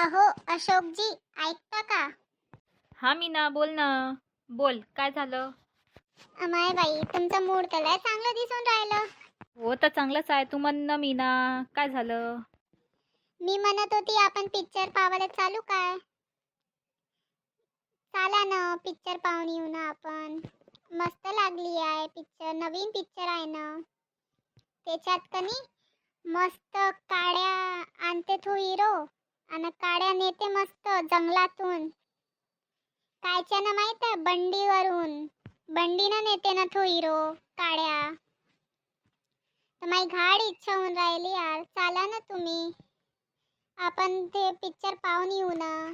अहो अशोकजी, ऐकता का? हा मीना, बोल ना. बोल, काय झालं? अमाय बाई, तुमचं मूड तर लय चांगलं दिसून राहिलं. हो तर चांगलंच आहे. तू म्हण ना मीना, काय झालं? मी म्हणत होती आपण पिक्चर पाहायला चालू काय? चला ना, पिक्चर पाहून येऊ ना आपण. मस्त लागली आहे पिक्चर, नवीन पिक्चर आहे ना. त्याच्यात कनी मस्त काड्या आणते तो हिरो आणि काड्या नेते मस्त जंगलातून. कायच्यानं माहित आहे? बंडीवरून. बंडीनं नेते ना तो हिरो काड्या. तर माझी घाड इच्छा होऊन राहिली यार. चला ना तुम्ही, आपण ते पिक्चर पाहून येऊ ना.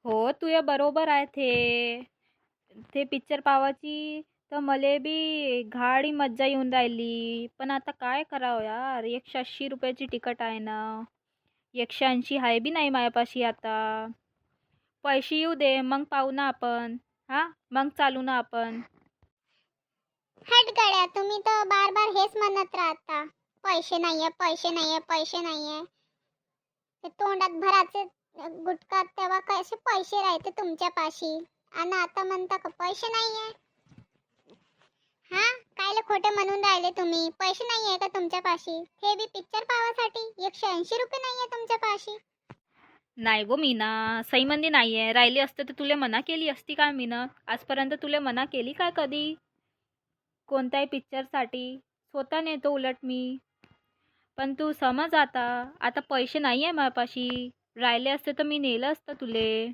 हो, तुझ्या बरोबर आहे. ते पिक्चर पावाची तर मले बी गाडी मज्जा येऊन राहिली. पण आता काय करावं यार, 180 रुपयाची तिकट आहे ना. 180 आहे बी नाही माझ्यापाशी आता. पैसे येऊ दे, मग पाहू ना आपण. हा, मग चालू ना आपण. हट गड्या, तुम्ही तर बार बार हेच म्हणत राहता. पैसे नाहीये, पैसे नाहीये, पैसे नाहीये. ते तोंडात भराचे गुटखा तेव्हा कसे पैसे राहते तुमच्यापाशी, आणि आता म्हणता का पैसे नाहीये? हा, कायले खोटे म्हणून राहिले तुम्ही? पैसे नाहीये का तुमच्यापाशी? हे बी पिक्चर पाहासाठी 180 रुपये नाहीये तुमच्यापाशी? नाही गो मीना, सईमंदी नाही आहे. राहिली असते तर तुला मना केली असती काय मीना? आजपर्यंत तुला मना केली काय कधी कोणत्याही पिक्चरसाठी? स्वतः नेतो उलट मी. पण तू समज आता, आता पैसे नाही आहे माझ्यापाशी. राहिले असते तर मी नेलं असतं तुले.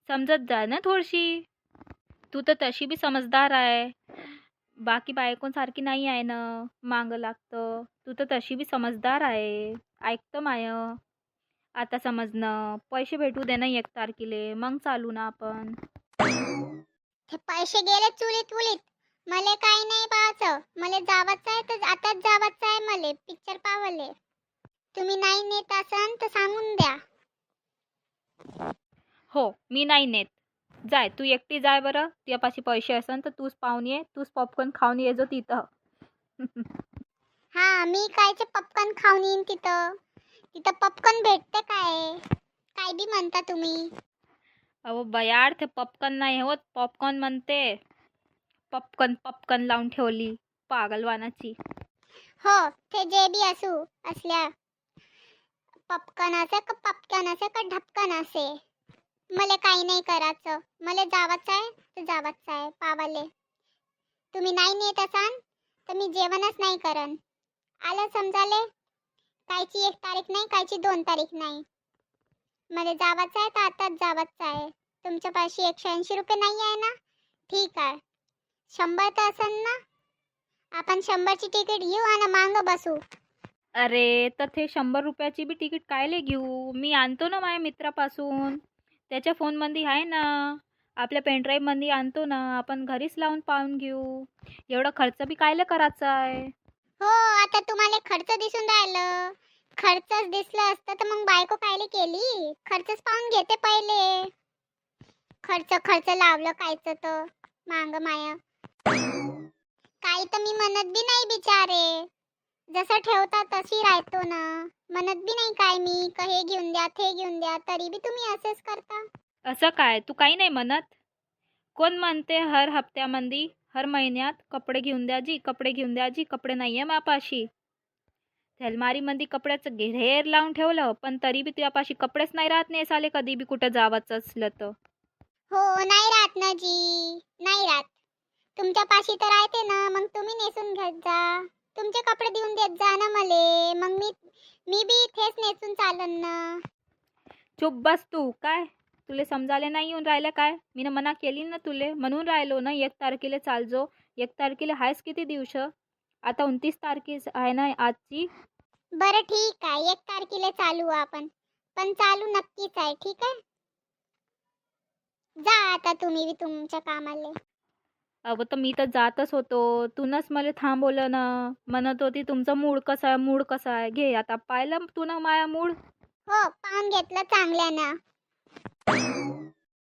समजत जा ना थोडीशी. तू तर तशी बी समजदार आहे. बाकी बायकोंसारखी नाही आहे ना, मागं लागतं. तू तर तशी बी समजदार आहे. ऐकतं माय. आता समजणं, पैसे भेटू दे ना 1 तारखेले, मग चालू ना आपण. हे पैसे गेले चुलीत उलीत. मले काही नाही पाहायचं. मले जावाचं आहे तर आताच जावाचं आहे मले पिक्चर पाहायले. तुम्ही नाही नेत असन तर सांगून द्या. हो, मी नाही नेत. जाय, तू एकटी जाय बरं. तुझ्यापाशी पैसे असन तर तूच पाहून ये. तूच पॉपकॉर्न खाऊन ये जो तिथं. हा, मी कायचे पॉपकॉर्न खाऊन येईन तिथं? तिथं पॉपकॉर्न भेटते काय? काय बी म्हणता तुम्ही? अहो बयाड, ते पॉपकॉर्न नाही होत, पॉपकॉर्न म्हणते. पॉपकॉर्न पॉपकॉर्न लावून ठेवली पागलवानाची. हो, ते जे बी असल्या पॉपकॉर्न असे का पॉपकॉर्न असे का ढपकन असे, मला काही नाही करायचं. मला जावाचं आहे तर जावाचं आहे पावाले. तुम्ही नाही नेत असाल तर मी जेवणच नाही करन. आलं समजाले? कायची 1 तारीख नाही, कायची 2 तारीख नाही. मला जावाचं आहे तर आताच जावाचं आहे. तुमच्यापाशी 180 रुपये नाही आहे ना? ठीक आहे, 100 तर असेल ना? आपण 100ची तिकीट घेऊ आणि मागं बसू. अरे, तर ते 100 रुपयाची बी तिकीट कायले घेऊ? मी आणतो ना माझ्या मित्रापासून. त्याच्या फोनमध्ये आहे ना. आपल्या पेनड्राईव्हमध्ये आणतो ना. आपण घरीच लावून पाहून घेऊ. एवढा खर्च बी कायले करायचा आहे? हो, आता तुम्हाला खर्च दिसून राहिलं. खर्चच दिसलं असतं तर मग बायको कायले केली? खर्चच पाहून घेते पहिले. खर्च खर्च लावलं कायचं तर मांग माया. काही तर मी म्हणत बी नाही बिचारे. जसं ठेवता तशी राहतो ना. म्हणत बी नाही काय मी हे घेऊन द्या ते घेऊन द्या, तरी बी तुम्ही असेच करता. असं काय, तू काही नाही म्हणत? कोण म्हणते हर हप्त्यामध्ये, हर महिन्यात कपडे घेऊन द्या जी, कपडे घेऊन द्या जी? कपडे नाही आहे माझ्यापाशी. अलमारीमध्ये कपड्याचं घेर लावून ठेवलं, पण तरी बी तुझ्यापाशी कपडेच नाही राहत नेसाले कधी बी कुठं जावाचं असलं तर. हो, नाही राहत ना जी, नाही राहत. तुमच्यापाशी तर राहते ना, मग तुम्ही नेसून घेत जा. तुमचे कपडे देऊन देत जा ना मले, मग मी बी इथेच नेसून चालन ना. चुप बस तू. काय तुले समजायला नाही येऊन राहिलं काय? मी मना केली ना तुले, म्हणून राहिलो ना 1 तारखेला चालजो. 1 तारखेला आहेस किती दिवस? आता 29 तारखेच आहे ना आजची. बरं ठीक आहे, 1 तारखेला चालू आपण. पण चालू नक्कीच आहे, ठीक आहे? जा आता तुम्ही बी तुमच्या कामाला. अगं तर मी तर जातच होतो. तूनच मला थांबवलं ना. म्हणत होती तुमचा मूड कसा आहे, मूड कसा आहे. घे आता पाहिलं तू ना माया मूड. हो, पाहून घेतलं चांगल्यानं.